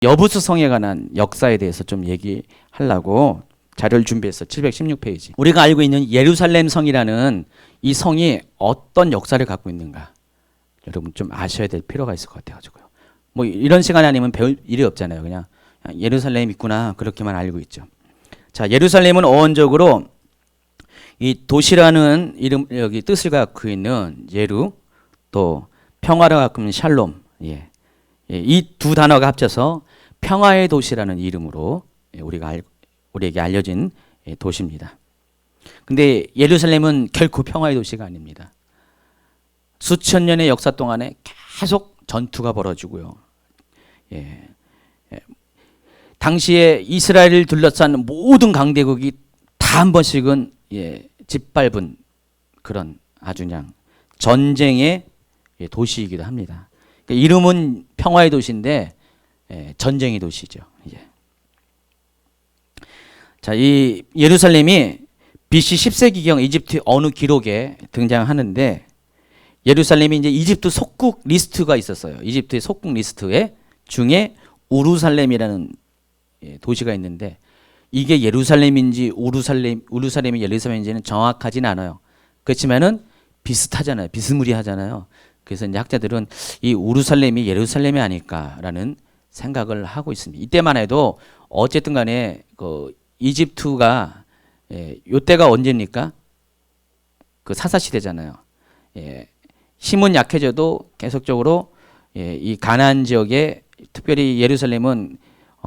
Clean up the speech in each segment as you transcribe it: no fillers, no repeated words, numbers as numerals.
여부수 성에 관한 역사에 대해서 좀 얘기하려고 자료를 준비했어. 716페이지. 우리가 알고 있는 예루살렘 성이라는 이 성이 어떤 역사를 갖고 있는가, 여러분 좀 아셔야 될 필요가 있을 것 같아가지고요. 뭐 이런 시간 아니면 배울 일이 없잖아요. 그냥 예루살렘 있구나 그렇게만 알고 있죠. 자, 예루살렘은 어원적으로 이 도시라는 이름, 여기 뜻을 갖고 있는 예루, 또 평화를 갖고 있는 샬롬, 이 두 단어가 합쳐서 평화의 도시라는 이름으로 우리에게 알려진 도시입니다. 근데 예루살렘은 결코 평화의 도시가 아닙니다. 수천 년의 역사 동안에 계속 전투가 벌어지고요. 당시에 이스라엘을 둘러싼 모든 강대국이 다 한 번씩은 짓밟은 그런 아주 그냥 전쟁의 도시이기도 합니다. 그러니까 이름은 평화의 도시인데 전쟁의 도시죠. 자, 이 예루살렘이 BC 10세기경 이집트 어느 기록에 등장하는데, 예루살렘이 이제 이집트 속국 리스트가 있었어요. 이집트의 속국 리스트에 중에 우루살렘이라는 도시가 있는데, 이게 예루살렘인지 우루살렘이 예루살렘인지는 정확하진 않아요. 그렇지만은 비슷하잖아요. 비스무리하잖아요. 그래서 이제 학자들은 이 우루살렘이 예루살렘이 아닐까라는 생각을 하고 있습니다. 이때만 해도 어쨌든 간에 그 이집트가 요때가 언제입니까? 그 사사 시대잖아요. 힘은 약해져도 계속적으로 이 가나안 지역에, 특별히 예루살렘은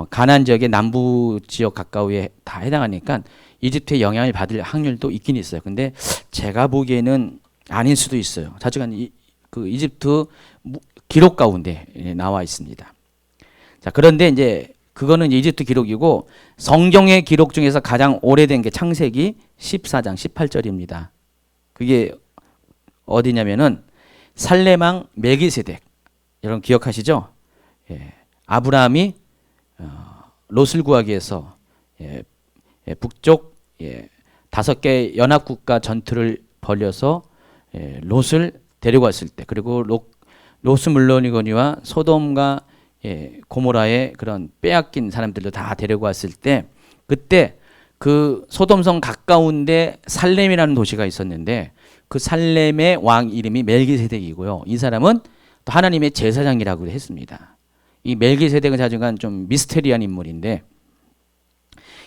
가나안 지역의 남부 지역 가까이에 다 해당하니까 이집트의 영향을 받을 확률도 있긴 있어요. 근데 제가 보기에는 아닐 수도 있어요. 자주간 그 이집트 기록 가운데 나와 있습니다. 자, 그런데 이제 그거는 이집트 기록이고, 성경의 기록 중에서 가장 오래된 게 창세기 14장 18절입니다. 그게 어디냐면은 살렘왕 멜기세덱, 여러분 기억하시죠? 아브라함이 롯을 구하기 위해서 북쪽 5개 연합국가 전투를 벌여서 롯을 데려갔을 때, 그리고 롯은 물론이거니와 소돔과 고모라의 그런 빼앗긴 사람들도 다 데리고 왔을 때, 그때 그 소돔성 가까운데 살렘이라는 도시가 있었는데, 그 살렘의 왕 이름이 멜기세덱이고요. 이 사람은 또 하나님의 제사장이라고 했습니다. 이 멜기세덱은 자주간 좀 미스테리한 인물인데,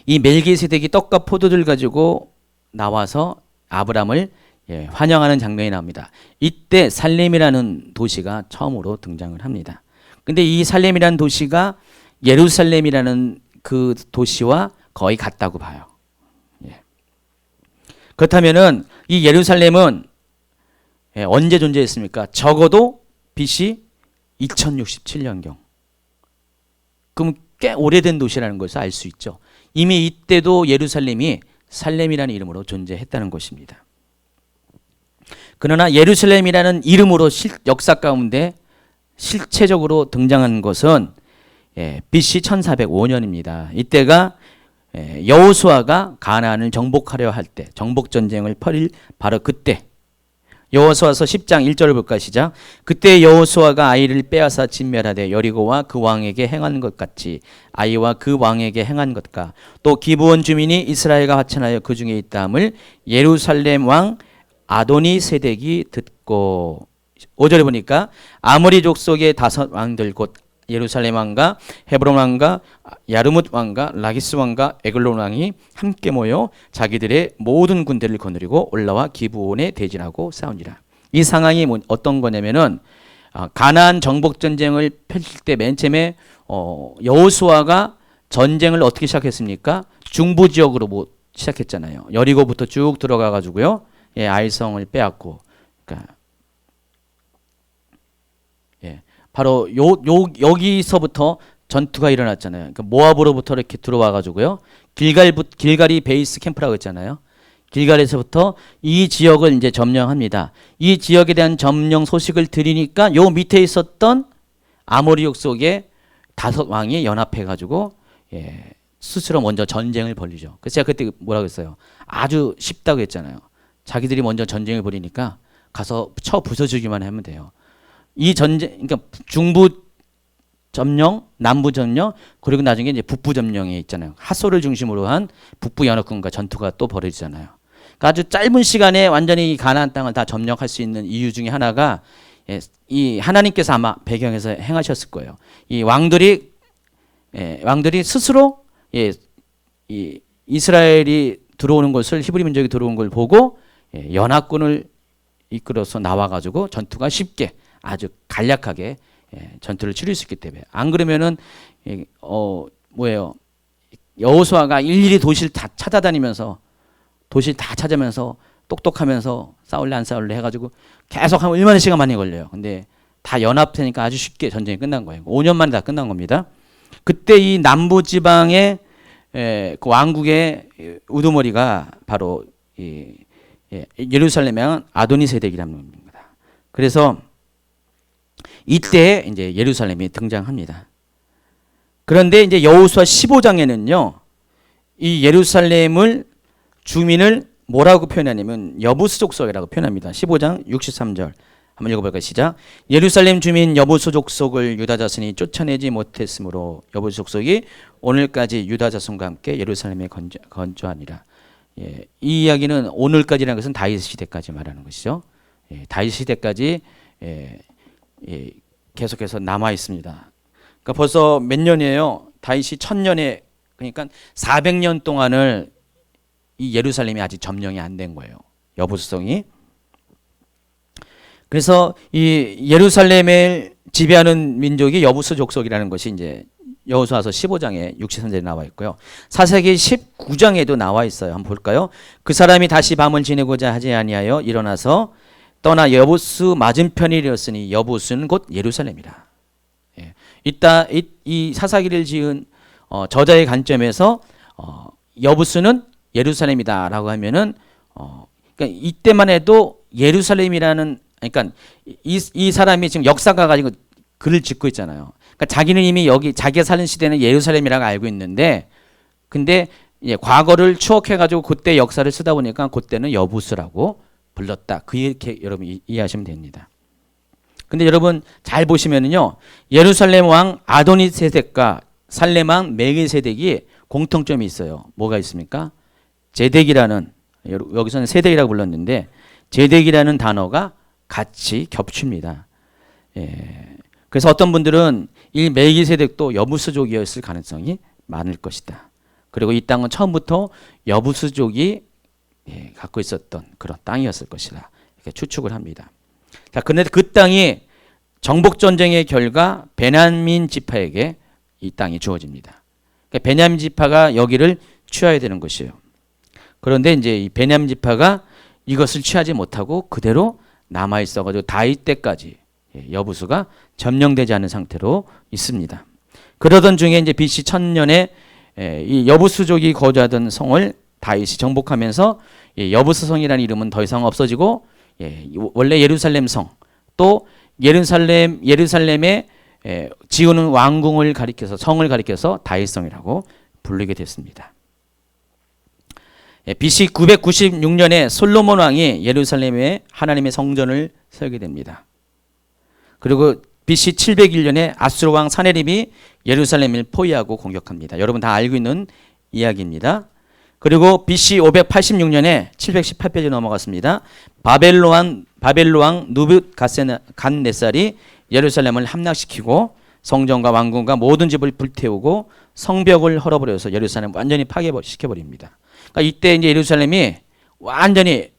이 멜기세덱이 떡과 포도를 가지고 나와서 아브람을 환영하는 장면이 나옵니다. 이때 살렘이라는 도시가 처음으로 등장을 합니다. 근데 이 살렘이라는 도시가 예루살렘이라는 그 도시와 거의 같다고 봐요. 그렇다면은 이 예루살렘은 언제 존재했습니까? 적어도 BC 2067년경. 그럼 꽤 오래된 도시라는 것을 알 수 있죠. 이미 이때도 예루살렘이 살렘이라는 이름으로 존재했다는 것입니다. 그러나 예루살렘이라는 이름으로 역사 가운데 실체적으로 등장한 것은 BC 1405년입니다. 이때가 여호수아가 가나안을 정복하려 할 때, 정복 전쟁을 벌일 바로 그때, 여호수아서 10장 1절을 볼까 시작. 그때 여호수아가 아이를 빼앗아 진멸하되 여리고와 그 왕에게 행한 것 같이 아이와 그 왕에게 행한 것과 또 기브온 주민이 이스라엘과 화천하여 그 중에 있다함을 예루살렘 왕 아도니 세덱이 듣고, 5절에 보니까 아모리 족속의 5 왕들 곧 예루살렘 왕과 헤브론 왕과 야르뭇 왕과 라기스 왕과 에글론 왕이 함께 모여 자기들의 모든 군대를 거느리고 올라와 기브온에 대진하고 싸우니라. 이 상황이 어떤 거냐면은 가나안 정복 전쟁을 펼칠 때 맨 처음에 여호수아가 전쟁을 어떻게 시작했습니까? 중부 지역으로 시작했잖아요. 여리고부터 쭉 들어가 가지고요, 아이성을 빼앗고, 그러니까 바로 여기서부터 전투가 일어났잖아요. 그러니까 모압으로부터 이렇게 들어와 가지고요, 길갈이 베이스 캠프라고 했잖아요. 길갈에서부터 이 지역을 이제 점령합니다. 이 지역에 대한 점령 소식을 들으니까 요 밑에 있었던 아모리족 속의 5 왕이 연합해 가지고 스스로 먼저 전쟁을 벌이죠. 그래서 제가 그때 뭐라고 했어요? 아주 쉽다고 했잖아요. 자기들이 먼저 전쟁을 벌이니까 가서 쳐 부숴주기만 하면 돼요. 이 전쟁, 그러니까 중부 점령, 남부 점령, 그리고 나중에 이제 북부 점령이 있잖아요. 하소를 중심으로 한 북부 연합군과 전투가 또 벌어지잖아요. 그러니까 아주 짧은 시간에 완전히 가나안 땅을 다 점령할 수 있는 이유 중에 하나가 이 하나님께서 아마 배경에서 행하셨을 거예요. 이 왕들이 스스로 이 이스라엘이 들어오는 것을 히브리 민족이 들어온 걸 보고 연합군을 이끌어서 나와가지고 전투가 쉽게 아주 간략하게 전투를 치를 수 있기 때문에 안 그러면은 여호수아가 일일이 도시를 다 찾아다니면서 도시를 다 찾으면서 똑똑하면서 싸울래 안 싸울래 해가지고 계속 하면 얼마나 시간 많이 걸려요. 근데 다 연합되니까 아주 쉽게 전쟁이 끝난 거예요. 5년 만에 다 끝난 겁니다. 그때 이 남부 지방의 그 왕국의 우두머리가 바로 예루살렘의 아도니세덱이라는 겁니다. 그래서 이때 이제 예루살렘이 등장합니다. 그런데 이제 여호수아 15장에는요, 이 예루살렘을 주민을 뭐라고 표현하냐면 여부수 족속이라고 표현합니다. 15장 63절 한번 읽어볼까요? 시작. 예루살렘 주민 여부수 족속을 유다 자손이 쫓아내지 못했으므로 여부수 족속이 오늘까지 유다 자손과 함께 예루살렘에 건조하니라. 이 이야기는 오늘까지라는 것은 다윗 시대까지 말하는 것이죠. 다윗 시대까지 계속해서 남아 있습니다. 그러니까 벌써 몇 년이에요? 다윗이 1000년에, 그러니까 400년 동안을 이 예루살렘이 아직 점령이 안 된 거예요. 여부수성이. 그래서 이 예루살렘을 지배하는 민족이 여부수 족속이라는 것이 이제 여호수아서 15장에 63절에 나와 있고요. 사사기 19장에도 나와 있어요. 한번 볼까요? 그 사람이 다시 밤을 지내고자 하지 아니하여 일어나서 떠나 여부수 맞은편이 되었으니 여부수는 곧 예루살렘이라. 이 사사기를 지은 저자의 관점에서 여부수는 예루살렘이다라고 하면은 그러니까 이때만 해도 예루살렘이라는, 그러니까 이 사람이 지금 역사가 가지고 글을 짓고 있잖아요. 그러니까 자기는 이미 여기 자기가 사는 시대는 예루살렘이라고 알고 있는데, 근데 과거를 추억해 가지고 그때 역사를 쓰다 보니까 그때는 여부수라고 불렀다. 그렇게 여러분 이해하시면 됩니다. 근데 여러분 잘 보시면은요, 예루살렘 왕 아도니세덱과 살렘 왕 멜기세덱이 공통점이 있어요. 뭐가 있습니까? 제덱이라는, 여기서는 세덱이라고 불렀는데 제덱이라는 단어가 같이 겹칩니다. 그래서 어떤 분들은 이 멜기세덱도 여부수족이었을 가능성이 많을 것이다. 그리고 이 땅은 처음부터 여부수족이 갖고 있었던 그런 땅이었을 것이다. 이렇게 추측을 합니다. 자, 그런데 그 땅이 정복 전쟁의 결과 베냐민 지파에게 이 땅이 주어집니다. 그러니까 베냐민 지파가 여기를 취하야 되는 것이에요. 그런데 이제 이 베냐민 지파가 이것을 취하지 못하고 그대로 남아 있어가지고 다윗 때까지 여부수가 점령되지 않은 상태로 있습니다. 그러던 중에 이제 BC 1000년에 이 여부수족이 거주하던 성을 다윗이 정복하면서 여부수성이라는 이름은 더 이상 없어지고 원래 예루살렘 성, 또 예루살렘에 지우는 왕궁을 가리켜서, 성을 가리켜서 다윗성이라고 부르게 됐습니다. BC 996년에 솔로몬 왕이 예루살렘에 하나님의 성전을 세우게 됩니다. 그리고 BC 701년에 아수르 왕 사네립이 예루살렘을 포위하고 공격합니다. 여러분 다 알고 있는 이야기입니다. 그리고 BC 586년에 718페이지 넘어갔습니다. 바벨론 왕 누붓갓네살이 예루살렘을 함락시키고 성전과 왕궁과 모든 집을 불태우고 성벽을 헐어버려서 예루살렘을 완전히 파괴시켜버립니다. 그러니까 이때 이제 예루살렘이 완전히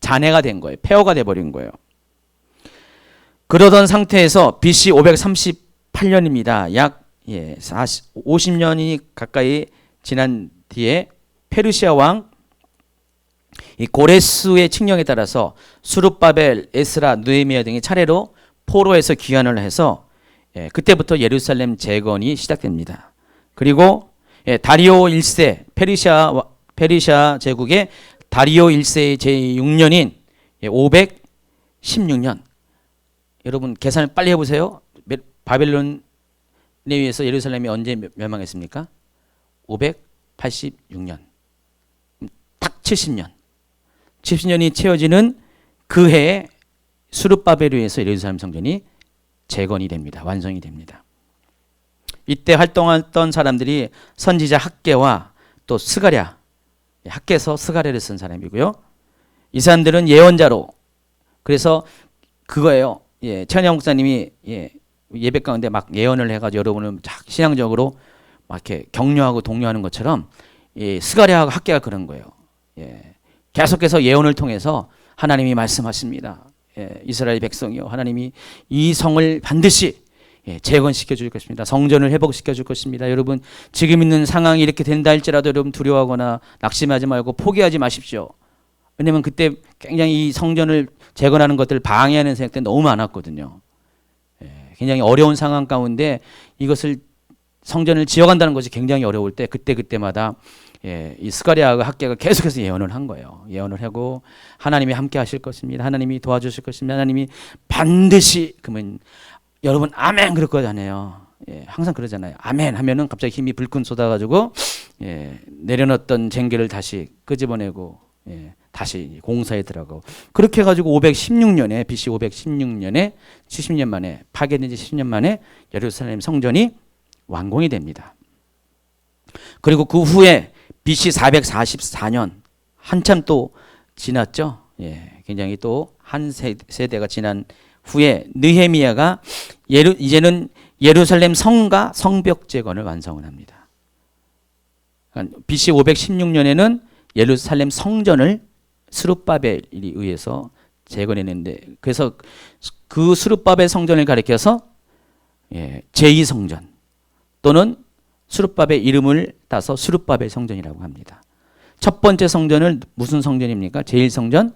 잔해가 된 거예요. 폐허가 돼버린 거예요. 그러던 상태에서 BC 538년입니다. 약 50년이 가까이 지난 뒤에 페르시아 왕 이 고레스의 칙령에 따라서 수룹바벨, 에스라, 느헤미야 등이 차례로 포로에서 귀환을 해서 그때부터 예루살렘 재건이 시작됩니다. 그리고 다리오 1세 페르시아 제국의 다리오 1세의 제6년인 516년, 여러분 계산을 빨리 해보세요. 바벨론에 의해서 예루살렘이 언제 멸망했습니까? 586년. 딱 70년. 70년이 채워지는 그 해에 수룹바벨에 의해서 예루살렘 성전이 재건이 됩니다. 완성이 됩니다. 이때 활동했던 사람들이 선지자 학개와 또 스가랴, 학개서 스가랴를 쓴 사람이고요. 이 사람들은 예언자로, 그래서 그거예요. 최은영 목사님이 예배 가운데 막 예언을 해가지고 여러분을 신앙적으로 막 이렇게 격려하고 독려하는 것처럼 스가랴하고 학개가 그런 거예요. 계속해서 예언을 통해서 하나님이 말씀하십니다. 이스라엘 백성이요, 하나님이 이 성을 반드시 재건시켜 줄 것입니다. 성전을 회복시켜 줄 것입니다. 여러분, 지금 있는 상황이 이렇게 된다 할지라도 여러분 두려워하거나 낙심하지 말고 포기하지 마십시오. 왜냐면 그때 굉장히 이 성전을 재건하는 것들을 방해하는 생각들이 너무 많았거든요. 굉장히 어려운 상황 가운데 이것을 성전을 지어간다는 것이 굉장히 어려울 때 그때마다 이 스가랴와 학개가 계속해서 예언을 한 거예요. 예언을 하고 하나님이 함께 하실 것입니다. 하나님이 도와주실 것입니다. 하나님이 반드시, 그러면 여러분 아멘 그럴 거잖아요. 항상 그러잖아요. 아멘 하면은 갑자기 힘이 불끈 쏟아가지고 내려놨던 쟁기를 다시 끄집어내고 다시 공사에 들어가고, 그렇게 해가지고 516년에 BC 516년에 70년 만에, 파괴된 지 70년 만에 예루살렘 성전이 완공이 됩니다. 그리고 그 후에 BC 444년 한참 또 지났죠. 굉장히 또 한 세대가 지난 후에 느헤미야가 이제는 예루살렘 성과 성벽 재건을 완성을 합니다. 그러니까 BC 516년에는 예루살렘 성전을 스룹바벨이 의해서 재건했는데, 그래서 그 스룹바벨 성전을 가리켜서 제2성전 또는 스룹바벨 이름을 따서 스룹바벨 성전이라고 합니다. 첫 번째 성전을 무슨 성전입니까? 제1성전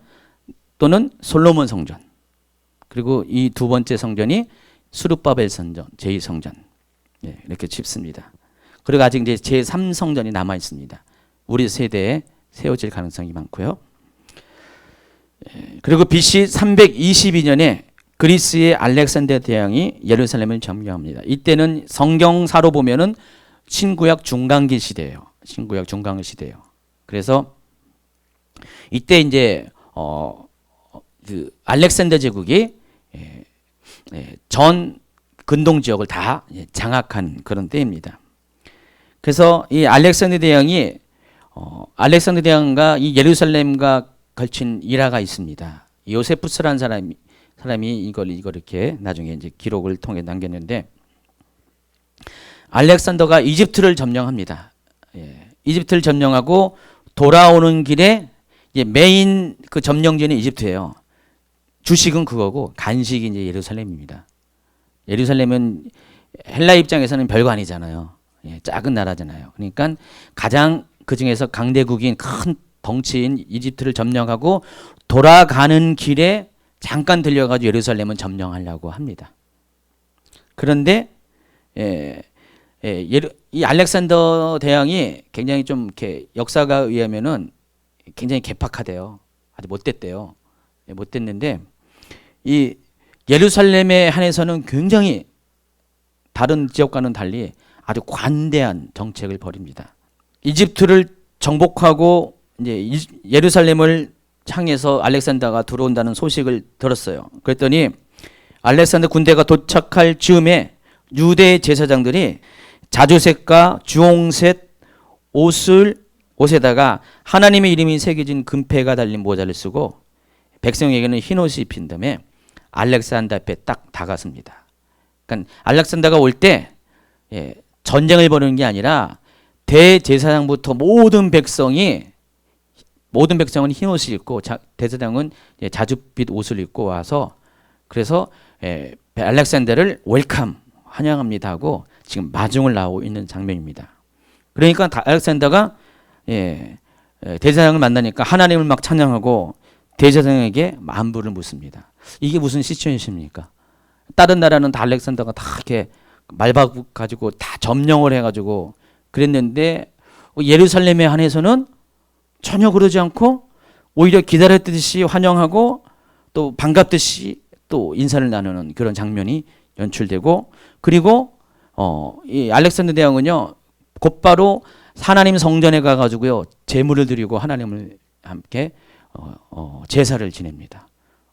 또는 솔로몬 성전. 그리고 이 두 번째 성전이 스룹바벨 성전, 제2성전. 이렇게 짓습니다. 그리고 아직 이제 제3성전이 남아 있습니다. 우리 세대에 세워질 가능성이 많고요. 그리고 BC 322년에 그리스의 알렉산더 대왕이 예루살렘을 점령합니다. 이때는 성경사로 보면은 신구약 중간기 시대예요. 신구약 중간기 시대예요. 그래서 이때 이제 그 알렉산더 제국이 전 근동 지역을 다 장악한 그런 때입니다. 그래서 이 알렉산더 대왕이 알렉산더 대왕과 이 예루살렘과 걸친 일화가 있습니다. 요세푸스라는 사람이 이걸 이렇게 나중에 이제 기록을 통해 남겼는데, 알렉산더가 이집트를 점령합니다. 이집트를 점령하고 돌아오는 길에 메인 그 점령지는 이집트예요. 주식은 그거고 간식이 이제 예루살렘입니다. 예루살렘은 헬라 입장에서는 별거 아니잖아요. 작은 나라잖아요. 그러니까 가장 그 중에서 강대국인 큰 덩치인 이집트를 점령하고 돌아가는 길에 잠깐 들려가지고 예루살렘은 점령하려고 합니다. 그런데 이 알렉산더 대왕이 굉장히 좀 이렇게 역사가 의하면은 굉장히 개팍하대요. 아주 못됐대요. 못됐는데 이 예루살렘에 한해서는 굉장히 다른 지역과는 달리 아주 관대한 정책을 벌입니다. 이집트를 정복하고 이제 예루살렘을 향해서 알렉산더가 들어온다는 소식을 들었어요. 그랬더니 알렉산더 군대가 도착할 즈음에 유대 제사장들이 자주색과 주홍색 옷에다가 하나님의 이름이 새겨진 금패가 달린 모자를 쓰고 백성에게는 흰 옷이 입힌 다음에 알렉산더 앞에 딱 다가섭니다. 그러니까 알렉산더가 올 때 전쟁을 벌이는 게 아니라 대제사장부터 모든 백성은 흰 옷을 입고 대제사장은 자줏빛 옷을 입고 와서, 그래서 알렉산더를 웰컴 환영합니다 하고 지금 마중을 나오고 있는 장면입니다. 그러니까 알렉산더가 대제사장을 만나니까 하나님을 막 찬양하고 대제사장에게 만부를 묻습니다. 이게 무슨 시츄에이션입니까? 다른 나라는 다 알렉산더가 다 이렇게 말바국 가지고 다 점령을 해가지고 그랬는데 예루살렘에 한해서는 전혀 그러지 않고 오히려 기다렸듯이 환영하고 또 반갑듯이 또 인사를 나누는 그런 장면이 연출되고, 그리고 이 알렉산더 대왕은요 곧바로 하나님 성전에 가가지고요 제물을 드리고 하나님을 함께 제사를 지냅니다.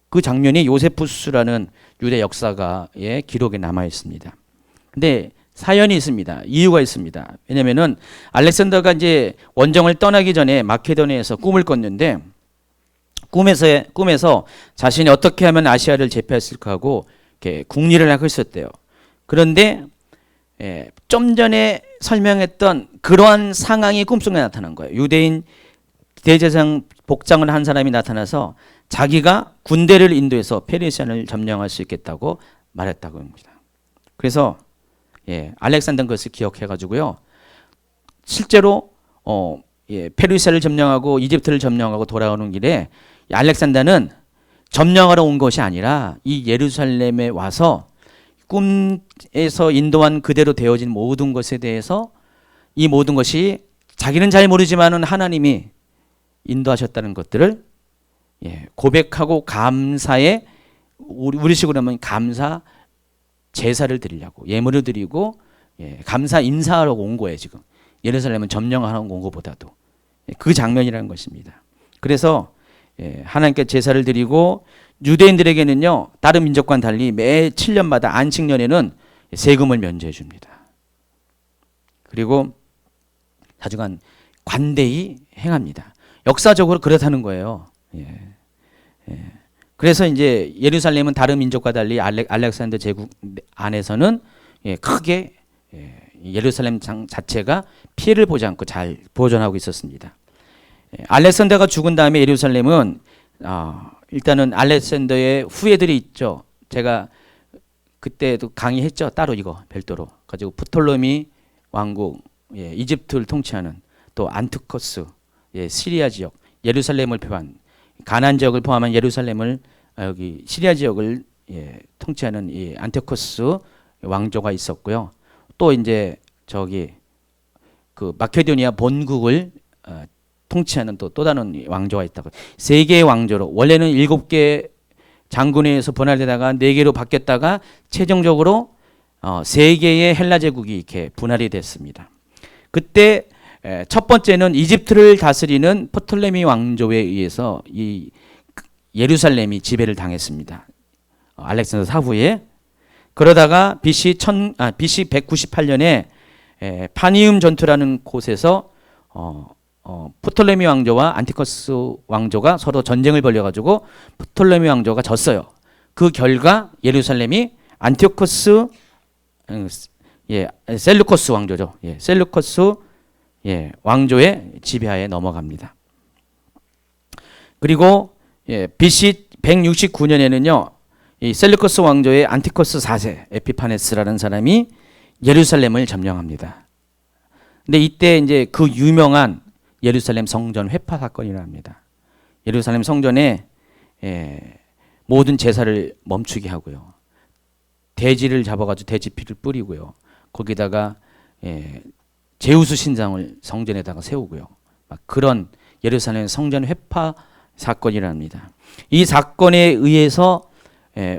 그 장면이 요세푸스라는 유대 역사가의 기록에 남아 있습니다. 근데 사연이 있습니다. 이유가 있습니다. 왜냐면은 알렉산더가 이제 원정을 떠나기 전에 마케도니아에서 꿈을 꿨는데 꿈에서 자신이 어떻게 하면 아시아를 제패했을까 하고 이렇게 궁리를 하고 있었대요. 그런데 좀 전에 설명했던 그러한 상황이 꿈속에 나타난 거예요. 유대인 대제사장 복장을 한 사람이 나타나서 자기가 군대를 인도해서 페르시아를 점령할 수 있겠다고 말했다고 합니다. 그래서 알렉산더는 그것을 기억해가지고요. 실제로 페르시아를 점령하고 이집트를 점령하고 돌아오는 길에 알렉산더는 점령하러 온 것이 아니라 이 예루살렘에 와서 꿈에서 인도한 그대로 되어진 모든 것에 대해서 이 모든 것이 자기는 잘 모르지만은 하나님이 인도하셨다는 것들을 고백하고 감사의 우리식으로 하면 감사 제사를 드리려고 예물을 드리고 감사 인사하러 온 거예요. 지금 예루살렘은 점령하러 온 것보다도 그 장면이라는 것입니다. 그래서 하나님께 제사를 드리고 유대인들에게는요 다른 민족과는 달리 매 7년마다 안식년에는 세금을 면제해 줍니다. 그리고 자주간 관대히 행합니다. 역사적으로 그렇다는 거예요. 그래서 이제 예루살렘은 다른 민족과 달리 알렉산더 제국 안에서는 크게 예루살렘 자체가 피해를 보지 않고 잘 보존하고 있었습니다. 알렉산더가 죽은 다음에 예루살렘은 일단은 알렉산더의 후예들이 있죠. 제가 그때도 강의했죠. 따로 이거 별도로 가지고 프톨로미 왕국 이집트를 통치하는 또 안티코스 시리아 지역 예루살렘을 포함한 가나안 지역을 포함한 예루살렘을 여기 시리아 지역을 통치하는 이 안티코스 왕조가 있었고요. 또 이제 저기 그 마케도니아 본국을 통치하는 또 다른 왕조가 있다고. 세 개의 왕조로 원래는 7개 장군에 의해서 분할되다가 4개로 바뀌었다가 최종적으로 3개의 헬라 제국이 이렇게 분할이 됐습니다. 그때 첫 번째는 이집트를 다스리는 프톨레미 왕조에 의해서 이 예루살렘이 지배를 당했습니다. 알렉산더 사후에. 그러다가 BC 198년에 파니움 전투라는 곳에서 프톨레미 왕조와 안티코스 왕조가 서로 전쟁을 벌여가지고 프톨레미 왕조가 졌어요. 그 결과 예루살렘이 안티오코스 셀루코스 왕조죠. 셀루코스 왕조의 지배하에 넘어갑니다. 그리고 BC 169년에는요. 이 셀루코스 왕조의 안티코스 4세 에피파네스라는 사람이 예루살렘을 점령합니다. 근데 이때 이제 그 유명한 예루살렘 성전 회파 사건이라 합니다. 예루살렘 성전에 모든 제사를 멈추게 하고요. 돼지를 잡아가지고 돼지 피를 뿌리고요. 거기다가 제우스 신상을 성전에다가 세우고요. 막 그런 예루살렘 성전 회파 사건이라 합니다. 이 사건에 의해서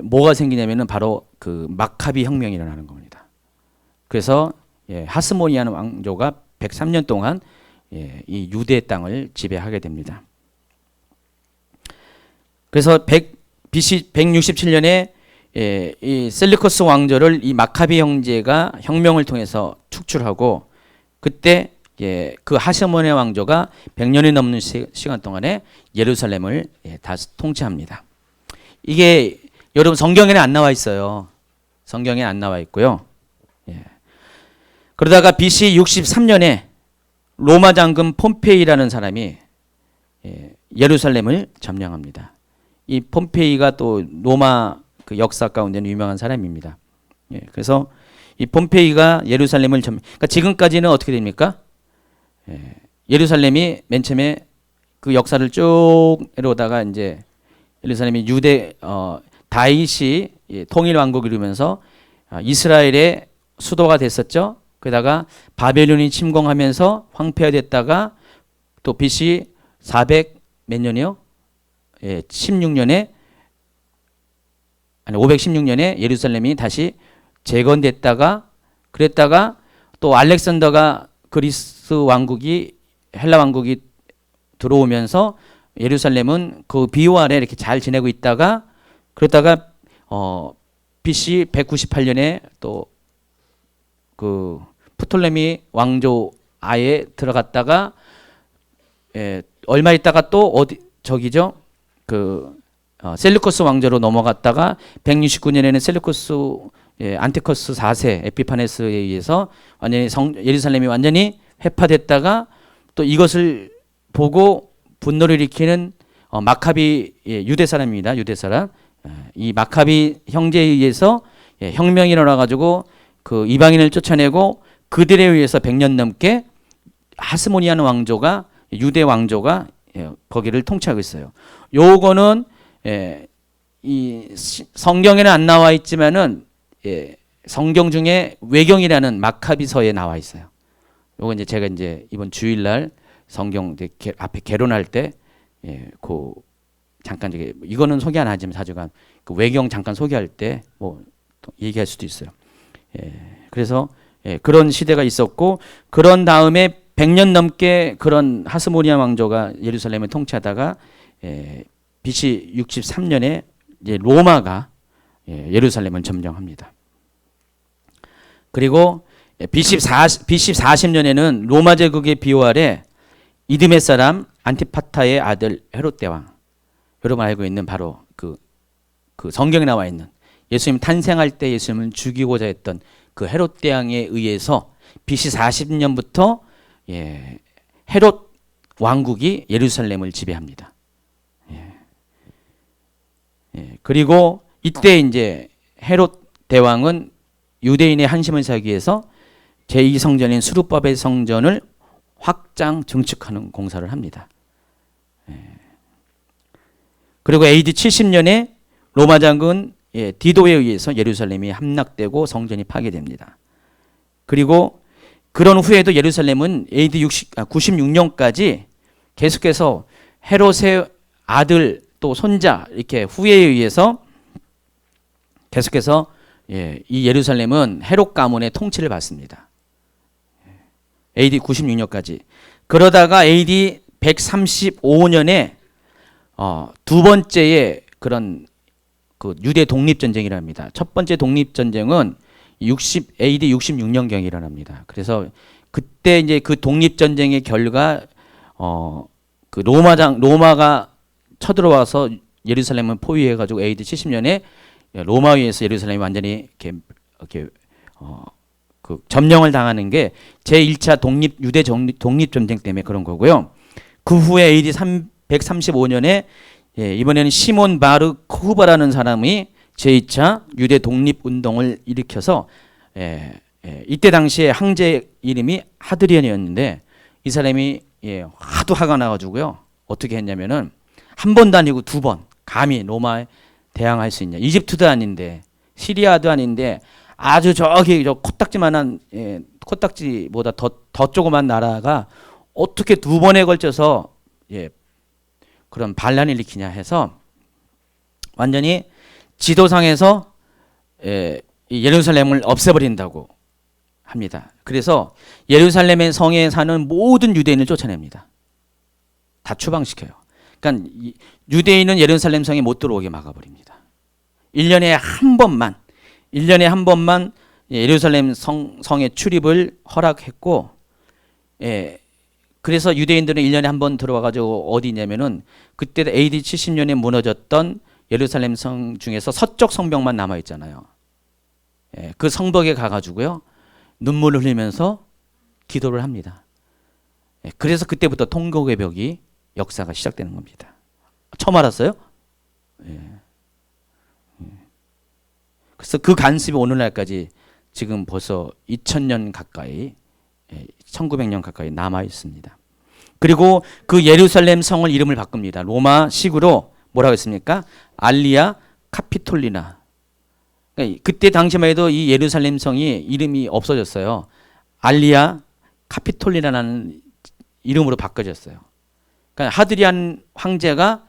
뭐가 생기냐면은 바로 그 마카비 혁명이 일어나는 겁니다. 그래서 하스모니아는 왕조가 103년 동안 이 유대 땅을 지배하게 됩니다. 그래서 BC 167년에 이 셀루코스 왕조를 이 마카비 형제가 혁명을 통해서 축출하고 그때 그 하스모니아 왕조가 100년이 넘는 시간 동안에 예루살렘을 다시 통치합니다. 이게 여러분 성경에는 안 나와 있어요. 성경에 안 나와 있고요. 그러다가 BC 63년에 로마 장군 폼페이라는 사람이 예루살렘을 점령합니다. 이 폼페이가 또 로마 그 역사 가운데는 유명한 사람입니다. 그래서 이 폼페이가 예루살렘을 그러니까 지금까지는 어떻게 됩니까? 예루살렘이 맨 처음에 그 역사를 쭉 내려오다가 이제 예루살렘이 유대 다윗이 통일 왕국을 이루면서 이스라엘의 수도가 됐었죠. 그러다가 바벨론이 침공하면서 황폐화됐다가 또 BC 400 몇 년이요? 16년에 아니 516년에 예루살렘이 다시 재건됐다가 그랬다가 또 알렉산더가 그리스 왕국이 헬라 왕국이 들어오면서 예루살렘은 그 비호 아래 이렇게 잘 지내고 있다가 그러다가 BC 198년에 또 그 프톨레미 왕조아에 들어갔다가 얼마 있다가 또 어디 저기죠? 셀루커스 왕조로 넘어갔다가 169년에는 셀루커스 안티커스 4세 에피파네스에 의해서 완전히 예루살렘이 완전히 회파됐다가 또 이것을 보고 분노를 일으키는 마카비 유대 사람입니다. 유대 사람. 이 마카비 형제에 의해서 혁명이 일어나 가지고 그 이방인을 쫓아내고 그들에 의해서 100년 넘게 하스모니안 왕조가 유대 왕조가 거기를 통치하고 있어요. 요거는 이 성경에는 안 나와 있지만은 성경 중에 외경이라는 마카비서에 나와 있어요. 요거 이제 제가 이제 이번 주일날 성경 앞에 개론할 때 잠깐 이거는 소개 안 하지만 사주간 그 외경 잠깐 소개할 때 뭐 얘기할 수도 있어요. 그래서 그런 시대가 있었고 그런 다음에 100년 넘게 그런 하스모니아 왕조가 예루살렘을 통치하다가 BC 63년에 이제 로마가 예루살렘을 점령합니다. 그리고 BC 40년에는 로마 제국의 비호 아래 이드메 사람 안티파타의 아들 헤롯 대왕, 여러분 알고 있는 바로 그 성경에 나와 있는 예수님 탄생할 때 예수님을 죽이고자 했던 그 헤롯 대왕에 의해서 BC 40년부터 헤롯 왕국이 예루살렘을 지배합니다. 그리고 이때 이제 헤롯 대왕은 유대인의 한심을 사기 위해서 제2성전인 수르바벨 성전을 확장 증축하는 공사를 합니다. 그리고 AD 70년에 로마 장군 디도에 의해서 예루살렘이 함락되고 성전이 파괴됩니다. 그리고 그런 후에도 예루살렘은 AD 96년까지 계속해서 헤롯의 아들 또 손자 이렇게 후예에 의해서 계속해서 이 예루살렘은 헤롯 가문의 통치를 받습니다. AD 96년까지. 그러다가 AD 135년에 두 번째의 그런 그 유대 독립 전쟁이랍니다. 첫 번째 독립 전쟁은 AD 66년경에 일어납니다. 그래서 그때 이제 그 독립 전쟁의 결과 그 로마가 쳐들어와서 예루살렘을 포위해 가지고 AD 70년에 로마에 의해서 예루살렘이 완전히 이렇게 그 점령을 당하는 게 제1차 유대 독립 전쟁 때문에 그런 거고요. 그 후에 AD 135년에 이번에는 시몬 바르 코흐바라는 사람이 제2차 유대 독립 운동을 일으켜서 이때 당시에 황제 이름이 하드리안이었는데 이 사람이 하도 화가 나가지고요. 어떻게 했냐면은 한 번도 아니고 두 번 감히 로마에 대항할 수 있냐. 이집트도 아닌데 시리아도 아닌데 아주 저기 저 코딱지만한 코딱지보다 더 조그만 나라가 어떻게 두 번에 걸쳐서 그런 반란을 일으키냐 해서 완전히 지도상에서 예루살렘을 없애버린다고 합니다. 그래서 예루살렘의 성에 사는 모든 유대인을 쫓아냅니다. 다 추방시켜요. 그러니까 유대인은 예루살렘 성에 못 들어오게 막아버립니다. 1년에 한 번만 예루살렘 성의 출입을 허락했고, 그래서 유대인들은 1년에 한 번 들어와가지고 어디 있냐면은 그때 AD 70년에 무너졌던 예루살렘 성 중에서 서쪽 성벽만 남아 있잖아요. 그 성벽에 가가지고요 눈물을 흘리면서 기도를 합니다. 그래서 그때부터 통곡의 역사가 시작되는 겁니다. 처음 알았어요? 그래서 그 간습이 오늘날까지 지금 벌써 2000년 가까이 1900년 가까이 남아 있습니다. 그리고 그 예루살렘 성을 이름을 바꿉니다. 로마식으로 뭐라고 했습니까? 알리아 카피톨리나. 그때 당시만 해도 이 예루살렘 성이 이름이 없어졌어요. 알리아 카피톨리나라는 이름으로 바꿔졌어요. 그러니까 하드리안 황제가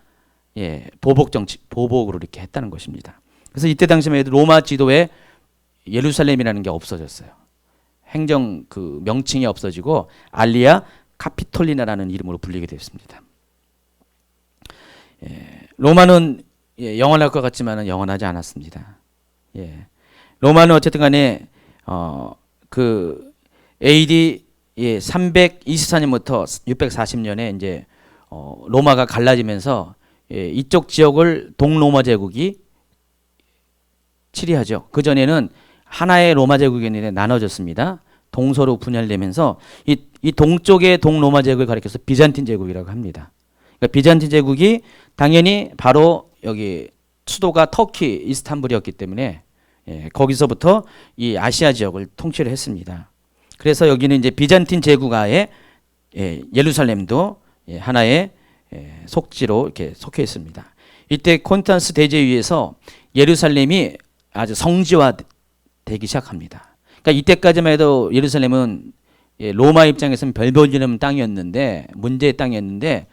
보복으로 이렇게 했다는 것입니다. 그래서 이때 당시만 해도 로마 지도에 예루살렘이라는 게 없어졌어요. 행정 그 명칭이 없어지고 알리아 카피톨리나라는 이름으로 불리게 됐습니다. 로마는 영원할 것 같지만 영원하지 않았습니다. 로마는 어쨌든 간에 그 AD 324년부터 640년에 이제 로마가 갈라지면서 이쪽 지역을 동로마 제국이 치리하죠. 그 전에는 하나의 로마 제국이었는데 나눠졌습니다. 동서로 분열되면서 이 동쪽의 동로마 제국을 가리켜서 비잔틴 제국이라고 합니다. 그러니까 비잔틴 제국이 당연히 바로 여기 수도가 터키 이스탄불이었기 때문에 거기서부터 이 아시아 지역을 통치를 했습니다. 그래서 여기는 이제 비잔틴 제국하에 예루살렘도 하나의 속지로 이렇게 속해 있습니다. 이때 콘스탄스 대제위에서 예루살렘이 아주 성지화되기 시작합니다. 그러니까 이때까지만 해도 예루살렘은 로마 입장에서는 별 볼 일 없는 땅이었는데, 문제의 땅이었는데,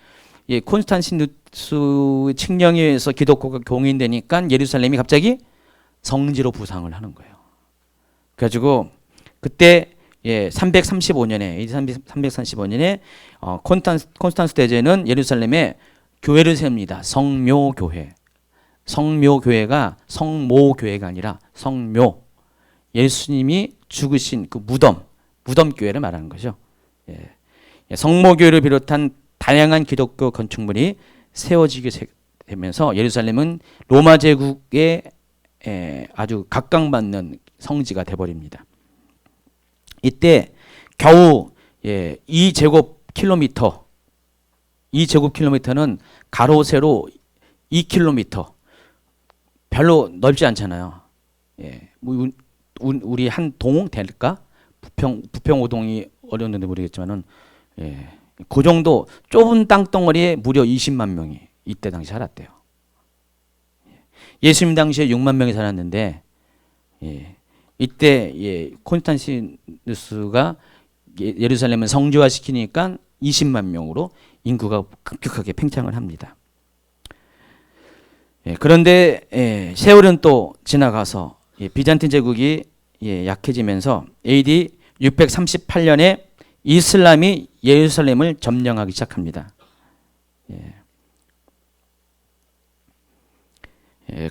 콘스탄티누스 칙령에 의해서 기독교가 공인되니까 예루살렘이 갑자기 성지로 부상을 하는 거예요. 그래가지고 그때 335년에 335년에 콘스탄스 대제는 예루살렘에 교회를 세웁니다. 성묘교회. 성묘교회가 성모교회가 아니라 성묘. 예수님이 죽으신 그 무덤교회를 말하는 거죠. 성모교회를 비롯한 다양한 기독교 건축물이 세워지게 되면서 예루살렘은 로마 제국의 아주 각광받는 성지가 되어버립니다. 이때 겨우 2제곱킬로미터는 가로 세로 2km. 별로 넓지 않잖아요. 우리 한 동 될까? 부평 오동이 어려웠는데 모르겠지만은 그 정도 좁은 땅덩어리에 무려 20만 명이 이때 당시 살았대요. 예수님 당시에 6만 명이 살았는데 이때 콘스탄티누스가 예루살렘을 성지화시키니까 20만 명으로 인구가 급격하게 팽창을 합니다. 그런데 세월은 또 지나가서 비잔틴 제국이 약해지면서 AD 638년에 이슬람이 예루살렘을 점령하기 시작합니다.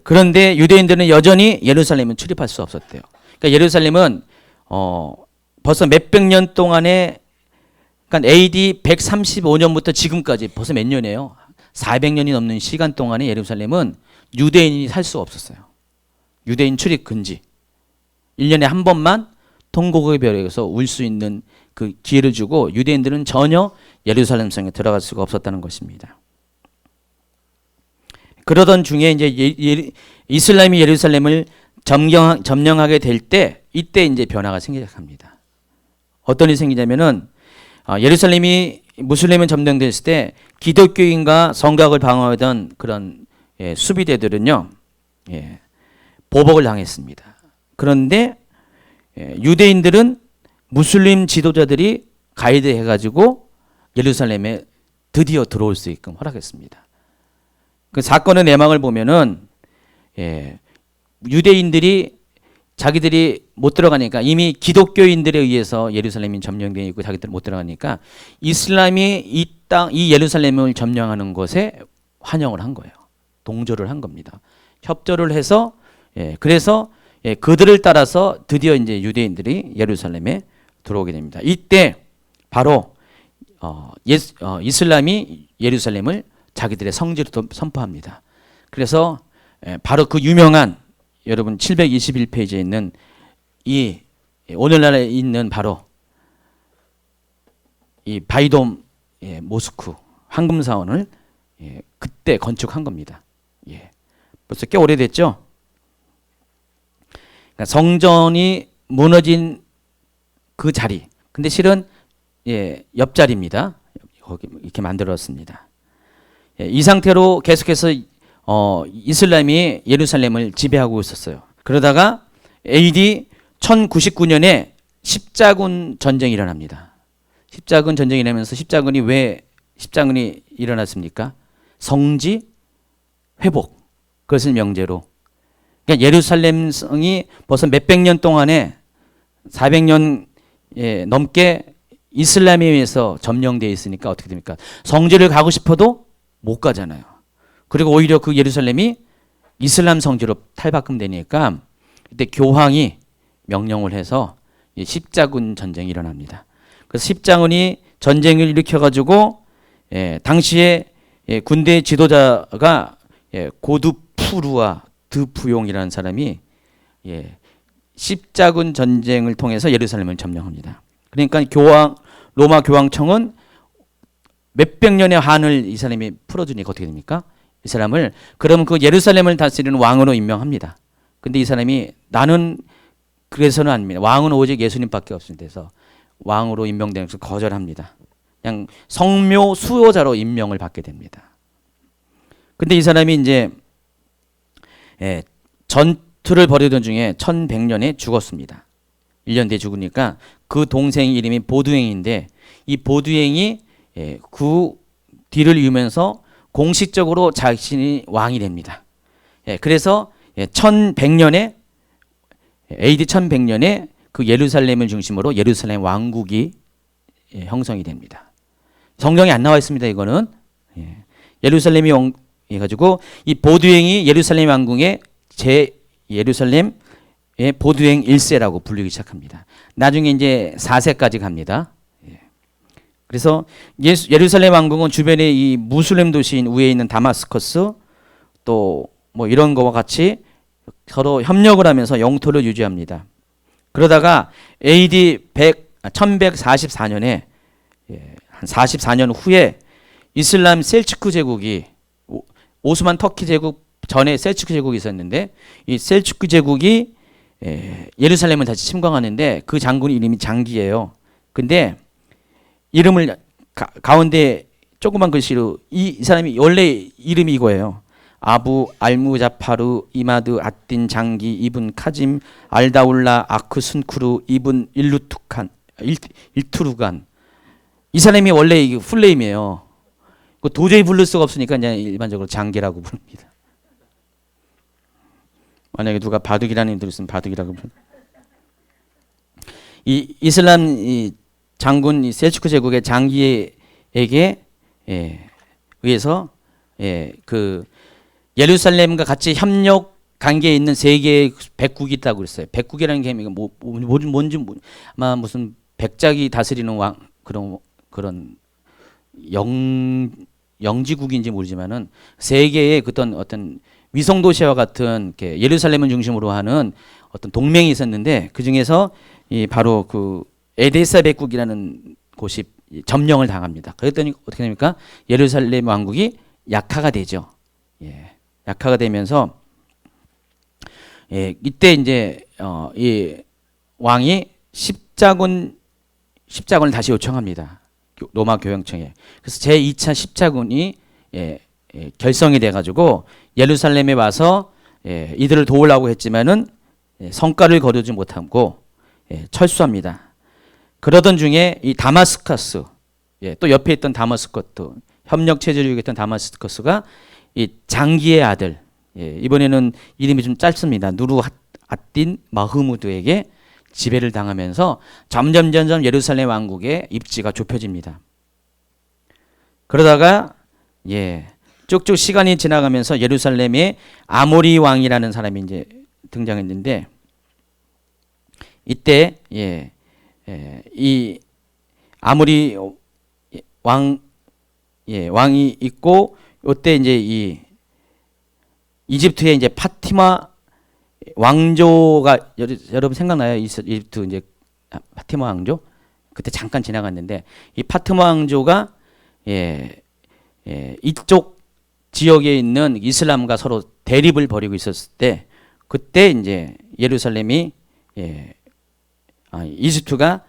그런데 유대인들은 여전히 예루살렘을 출입할 수 없었대요. 그러니까 예루살렘은 벌써 몇백 년 동안에, 그러니까 AD 135년부터 지금까지 벌써 몇 년이에요? 400년이 넘는 시간 동안에 예루살렘은 유대인이 살 수 없었어요. 유대인 출입 금지. 1년에 한 번만 통곡의 별에서 울 수 있는 그 기회를 주고 유대인들은 전혀 예루살렘 성에 들어갈 수가 없었다는 것입니다. 그러던 중에 이제 이슬람이 예루살렘을 점령하게 될 때 이때 이제 변화가 생기기 시작합니다. 어떤 일이 생기냐면은 예루살렘이 무슬림은 점령됐을 때 기독교인과 성곽을 방어하던 그런 수비대들은요 보복을 당했습니다. 그런데 유대인들은 무슬림 지도자들이 가이드해가지고 예루살렘에 드디어 들어올 수 있게끔 허락했습니다. 그 사건의 내막을 보면은 유대인들이 자기들이 못 들어가니까, 이미 기독교인들에 의해서 예루살렘이 점령되어 있고 자기들 못 들어가니까 이슬람이 이 예루살렘을 점령하는 것에 환영을 한 거예요. 동조를 한 겁니다. 협조를 해서 그래서 그들을 따라서 드디어 이제 유대인들이 예루살렘에 들어오게 됩니다. 이때 바로 이슬람이 예루살렘을 자기들의 성지로 선포합니다. 그래서 바로 그 유명한, 여러분 721페이지에 있는 이 오늘날에 있는 바로 이 바이돔 모스크 황금사원을 그때 건축한 겁니다. 벌써 꽤 오래됐죠. 그러니까 성전이 무너진 그 자리, 근데 실은 옆자리입니다. 거기 이렇게 만들었습니다. 이 상태로 계속해서 이슬람이 예루살렘을 지배하고 있었어요. 그러다가 AD 1099년에 십자군 전쟁이 일어납니다. 십자군 전쟁이 일어나면서 왜 십자군이 일어났습니까? 성지 회복, 그것을 명제로. 그러니까 예루살렘 성이 벌써 몇백 년 동안에 400년 넘게 이슬람에 의해서 점령되어 있으니까 어떻게 됩니까? 성지를 가고 싶어도 못 가잖아요. 그리고 오히려 그 예루살렘이 이슬람 성지로 탈바꿈되니까 이때 교황이 명령을 해서 이 십자군 전쟁이 일어납니다. 그래서 십자군이 전쟁을 일으켜가지고 당시에 군대 지도자가 고두푸르와 드푸용이라는 사람이 십자군 전쟁을 통해서 예루살렘을 점령합니다. 그러니까 로마 교황청은 몇백 년의 한을 이 사람이 풀어주니까 어떻게 됩니까? 이 사람을 그러면 그 예루살렘을 다스리는 왕으로 임명합니다. 근데 이 사람이 나는 그래서는 아닙니다. 왕은 오직 예수님밖에 없습니다. 그래서 왕으로 임명되는 것을 거절합니다. 그냥 성묘 수호자로 임명을 받게 됩니다. 근데 이 사람이 이제 전투를 벌이던 중에 1100년에 죽었습니다. 1년 뒤에 죽으니까 그 동생 이름이 보두행인데 이 보두행이 그 뒤를 이으면서 공식적으로 자신이 왕이 됩니다. 그래서 1100년에 AD 1100년에 그 예루살렘을 중심으로 예루살렘 왕국이 형성이 됩니다. 성경에 안 나와 있습니다. 이거는 예루살렘이 해가지고 이 보두행이 예루살렘 왕궁의 예루살렘의 보두행 1세라고 불리기 시작합니다. 나중에 이제 4세까지 갑니다. 그래서 예루살렘 왕궁은 주변에 이 무슬림 도시인 위에 있는 다마스커스 또 뭐 이런 거와 같이 서로 협력을 하면서 영토를 유지합니다. 그러다가 AD 1144년에 한 44년 후에 이슬람 셀츠크 제국이 오스만 터키 제국 전에 셀츠크 제국이 있었는데 이 셀츠크 제국이 예루살렘을 다시 침공하는데 그 장군 이름이 장기예요. 근데 이름을 가운데 조그만 글씨로 이 사람이 원래 이름이 이거예요. 아부 알무자파르 이마드 아딘 장기 이븐 카짐 알다울라 아크 순쿠르 이븐 일투루간 이 사람이 원래 이게 풀네임이에요. 도저히 부를 수가 없으니까 그냥 일반적으로 장기라고 부릅니다. 만약에 누가 바둑이라는 이름 들었으면 바둑이라고 부릅니다. 이 이슬람 이 장군 이 셀츠크 제국의 장기에게 의해서 그 예루살렘과 같이 협력 관계에 있는 세 개의 백국이 있다고 그랬어요. 백국이라는 게 뭔지 아마 무슨 백작이 다스리는 왕 그런 영지국인지 모르지만은 세 개의 어떤 위성 도시와 같은 예루살렘을 중심으로 하는 어떤 동맹이 있었는데 그 중에서 이 바로 그 에데사 백국이라는 곳이 점령을 당합니다. 그랬더니 어떻게 됩니까? 예루살렘 왕국이 약화가 되죠. 약화가 되면서 이때 이제 이 왕이 십자군을 다시 요청합니다. 로마 교황청에. 그래서 제2차 십자군이 결성이 돼가지고 예루살렘에 와서 이들을 도우려고 했지만은 성과를 거두지 못하고 철수합니다. 그러던 중에 이 다마스커스, 또 옆에 있던 다마스커스, 협력 체제를 이루겠던 다마스커스가 이 장기의 아들, 이번에는 이름이 좀 짧습니다. 누르 아딘 마흐무드에게 지배를 당하면서 점점 예루살렘 왕국의 입지가 좁혀집니다. 그러다가 쭉쭉 시간이 지나가면서 예루살렘에 아모리 왕이라는 사람이 이제 등장했는데 이때 이 아모리 왕이 있고 이때 이제 이 이집트에 이제 파티마 왕조가 여러분 생각나요? 이집트 이제 파티마 왕조 그때 잠깐 지나갔는데 이 파티마 왕조가 이쪽 지역에 있는 이슬람과 서로 대립을 벌이고 있었을 때 그때 이제 예루살렘이 이집트가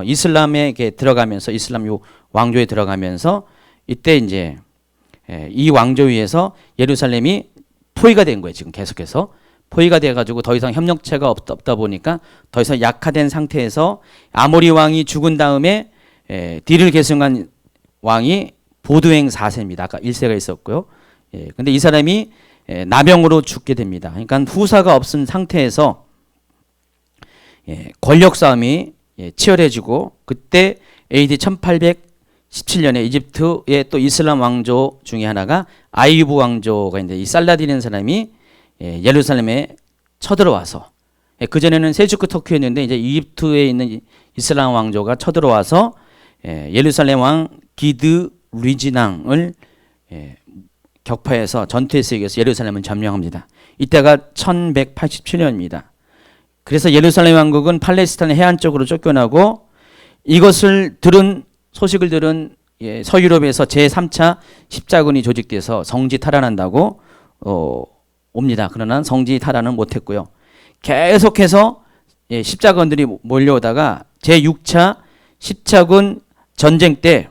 이슬람에 들어가면서 이슬람 요 왕조에 들어가면서 이때 이제 이 왕조 위에서 예루살렘이 포위가 된 거예요. 지금 계속해서 포위가 돼가지고 더 이상 협력체가 없다 보니까 더 이상 약화된 상태에서 아모리 왕이 죽은 다음에 뒤를 계승한 왕이 보드행 4세입니다. 아까 1세가 있었고요. 근데 이 사람이 나병으로 죽게 됩니다. 그러니까 후사가 없은 상태에서 권력 싸움이 치열해지고 그때 AD 1817년에 이집트의 또 이슬람 왕조 중에 하나가 아이유브 왕조가 있는데 이 살라딘이라는 사람이 예루살렘에 쳐들어와서 그 전에는 셀주크 터키였는데 이제 이집트에 있는 이슬람 왕조가 쳐들어와서 예루살렘 왕 기드 리지낭을 격파해서 전투에서 이겨서 예루살렘을 점령합니다. 이때가 1187년입니다. 그래서 예루살렘 왕국은 팔레스타인 해안 쪽으로 쫓겨나고 이것을 소식을 들은 서유럽에서 제3차 십자군이 조직돼서 성지 탈환한다고 옵니다. 그러나 성지 탈환은 못했고요. 계속해서 십자군들이 몰려오다가 제6차 십자군 전쟁 때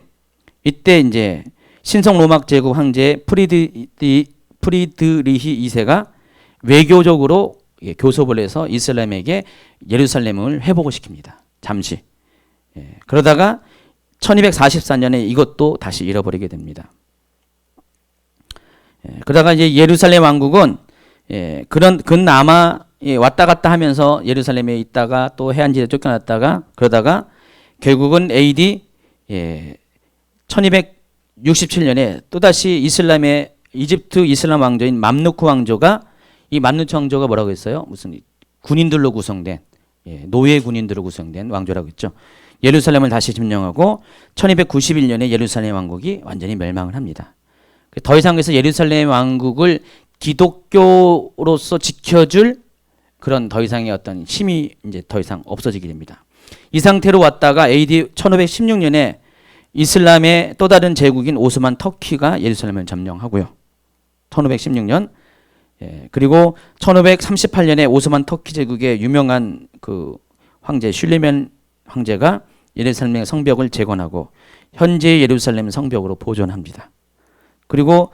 이때 이제 신성 로마 제국 황제 프리드리히 2세가 외교적으로 교섭을 해서 이슬람에게 예루살렘을 회복을 시킵니다. 잠시. 그러다가 1244년에 이것도 다시 잃어버리게 됩니다. 그러다가 이제 예루살렘 왕국은 그런 근남아 왔다 갔다 하면서 예루살렘에 있다가 또 해안지에 쫓겨났다가 그러다가 결국은 AD 1267년에 또다시 이집트 이슬람 왕조인 맘루크 왕조가 이 맘루크 왕조가 뭐라고 했어요? 무슨 군인들로 구성된 노예 군인들로 구성된 왕조라고 했죠. 예루살렘을 다시 점령하고 1291년에 예루살렘 왕국이 완전히 멸망을 합니다. 더 이상 그래서 예루살렘 왕국을 기독교로서 지켜줄 그런 더 이상의 어떤 힘이 이제 더 이상 없어지게 됩니다. 이 상태로 왔다가 AD 1516년에 이슬람의 또 다른 제국인 오스만 터키가 예루살렘을 점령하고요. 1516년. 그리고 1538년에 오스만 터키 제국의 유명한 그 황제 슐레멘 황제가 예루살렘의 성벽을 재건하고 현재의 예루살렘 성벽으로 보존합니다. 그리고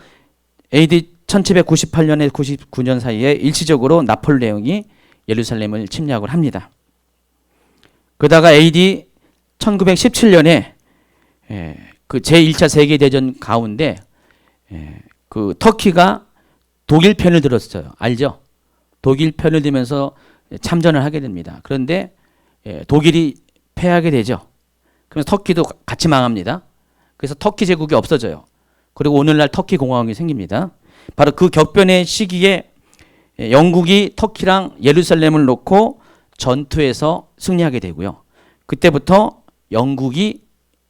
AD 1798년에 99년 사이에 일시적으로 나폴레옹이 예루살렘을 침략을 합니다. 그러다가 AD 1917년에 그 제1차 세계대전 가운데 그 터키가 독일 편을 들었어요. 알죠? 독일 편을 들면서 참전을 하게 됩니다. 그런데 독일이 패하게 되죠. 그래서 터키도 같이 망합니다. 그래서 터키 제국이 없어져요. 그리고 오늘날 터키 공화국이 생깁니다. 바로 그 격변의 시기에 영국이 터키랑 예루살렘을 놓고 전투에서 승리하게 되고요. 그때부터 영국이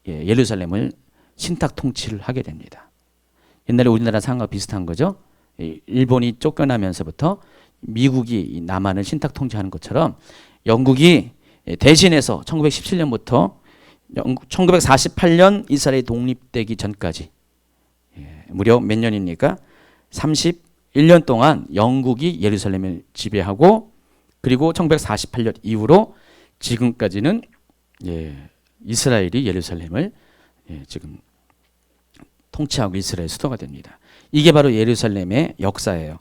예루살렘을 신탁 통치를 하게 됩니다. 옛날에 우리나라 상황과 비슷한 거죠. 일본이 쫓겨나면서부터 미국이 남한을 신탁 통치하는 것처럼 영국이 대신해서 1917년부터 1948년 이스라엘이 독립되기 전까지 무려 몇 년입니까? 31년 동안 영국이 예루살렘을 지배하고 그리고 1948년 이후로 지금까지는 이스라엘이 예루살렘을 지금 통치하고 이스라엘 수도가 됩니다. 이게 바로 예루살렘의 역사예요.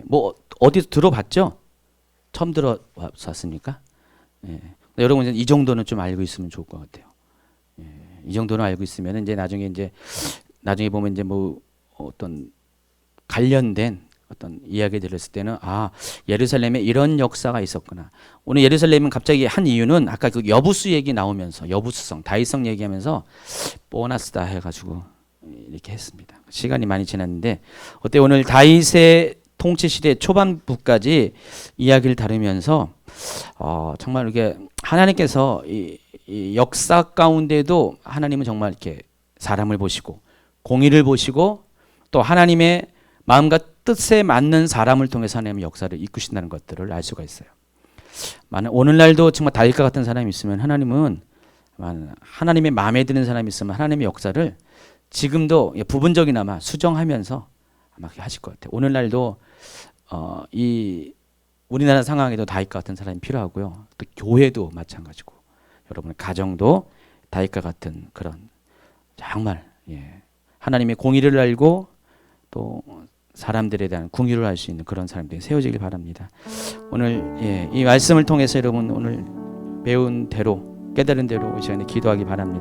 뭐 어디서 들어봤죠? 처음 들어봤습니까? 여러분 이 정도는 좀 알고 있으면 좋을 것 같아요. 이 정도는 알고 있으면 이제 나중에 보면 이제 뭐 어떤 관련된 어떤 이야기 들었을 때는 예루살렘에 이런 역사가 있었구나. 오늘 예루살렘은 갑자기 한 이유는 아까 그 여부수 얘기 나오면서 여부수성, 다윗성 얘기하면서 보너스다 해가지고 이렇게 했습니다. 시간이 많이 지났는데 어때 오늘 다윗의 통치 시대 초반부까지 이야기를 다루면서 정말 이렇게 하나님께서 이 역사 가운데도 하나님은 정말 이렇게 사람을 보시고 공의를 보시고 또 하나님의 마음과 뜻에 맞는 사람을 통해서 하나님의 역사를 이끄신다는 것들을 알 수가 있어요. 오늘날도 정말 다윗과 같은 사람이 있으면 하나님은 하나님의 마음에 드는 사람이 있으면 하나님의 역사를 지금도 부분적이나마 수정하면서 아마 하실 것 같아요. 오늘날도 이 우리나라 상황에도 다윗과 같은 사람이 필요하고요. 또 교회도 마찬가지고 여러분의 가정도 다윗과 같은 그런 정말 하나님의 공의를 알고 또 사람들에 대한 궁유를 할 수 있는 그런 사람들이 세워지길 바랍니다. 오늘 이 말씀을 통해서 여러분 오늘 배운 대로 깨달은 대로 이 시간에 기도하기 바랍니다.